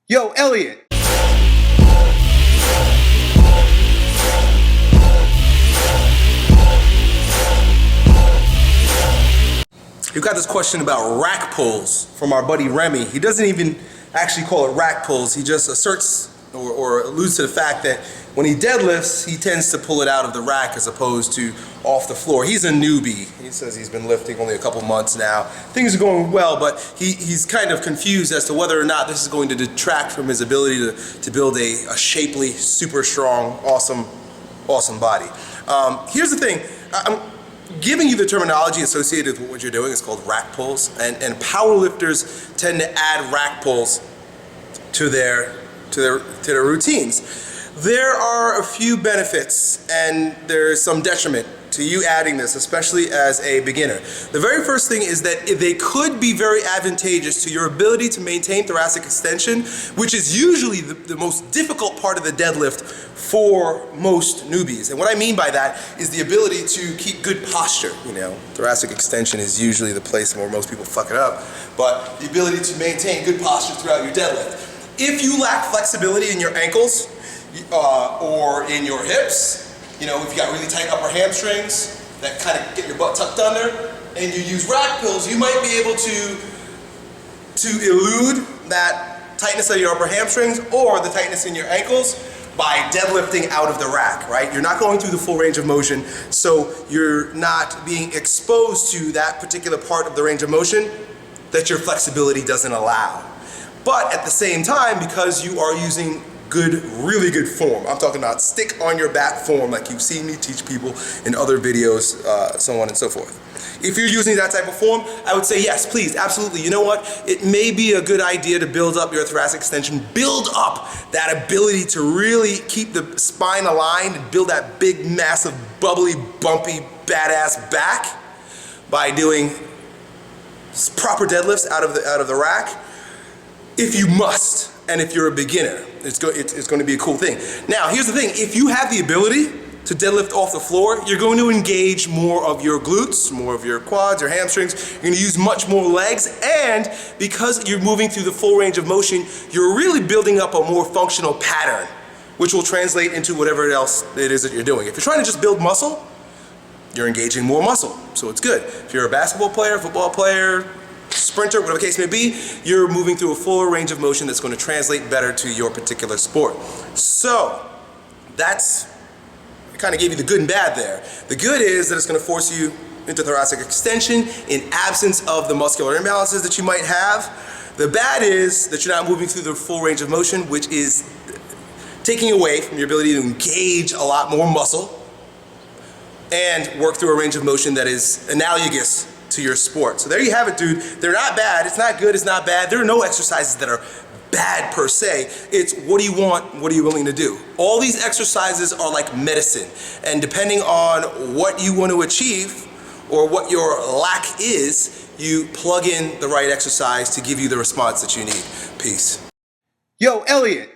Yo, Elliot! You got this question about rack pulls from our buddy Remy. He doesn't even actually call it rack pulls. He just asserts or alludes to the fact that when he deadlifts, he tends to pull it out of the rack as opposed to off the floor. He's a newbie. He says he's been lifting only a couple months now. Things are going well, but he's kind of confused as to whether or not this is going to detract from his ability to build a shapely, super strong, awesome body. Here's the thing. I'm giving you the terminology associated with what you're doing. It's called rack pulls, and power lifters tend to add rack pulls to their routines. There are a few benefits and there's some detriment to you adding this, especially as a beginner. The very first thing is that they could be very advantageous to your ability to maintain thoracic extension, which is usually the most difficult part of the deadlift for most newbies. And what I mean by that is the ability to keep good posture. You know, thoracic extension is usually the place where most people fuck it up, but the ability to maintain good posture throughout your deadlift. If you lack flexibility in your ankles or in your hips, you know, if you got really tight upper hamstrings that kind of get your butt tucked under, and you use rack pulls, you might be able to elude that tightness of your upper hamstrings or the tightness in your ankles by deadlifting out of the rack, right? You're not going through the full range of motion, so you're not being exposed to that particular part of the range of motion that your flexibility doesn't allow. But at the same time, because you are using really good form, I'm talking about stick on your back form like you've seen me teach people in other videos, so on and so forth. If you're using that type of form, I would say yes, please, absolutely. You know what? It may be a good idea to build up your thoracic extension, build up that ability to really keep the spine aligned and build that big, massive, bubbly, bumpy, badass back by doing proper deadlifts out of the rack. If you must, and if you're a beginner, it's going to be a cool thing. Now, here's the thing. If you have the ability to deadlift off the floor, you're going to engage more of your glutes, more of your quads, your hamstrings. You're going to use much more legs, and because you're moving through the full range of motion, you're really building up a more functional pattern, which will translate into whatever else it is that you're doing. If you're trying to just build muscle, you're engaging more muscle, so it's good. If you're a basketball player, football player, sprinter, whatever the case may be, you're moving through a fuller range of motion that's going to translate better to your particular sport. So that's, I kind of gave you the good and bad there. The good is that it's going to force you into thoracic extension in absence of the muscular imbalances that you might have. The bad is that you're not moving through the full range of motion, which is taking away from your ability to engage a lot more muscle and work through a range of motion that is analogous to your sport. So there you have it, dude. They're not bad. It's not good. It's not bad. There are no exercises that are bad per se. It's what do you want? What are you willing to do? All these exercises are like medicine. And depending on what you want to achieve or what your lack is, you plug in the right exercise to give you the response that you need. Peace. Yo, Elliot.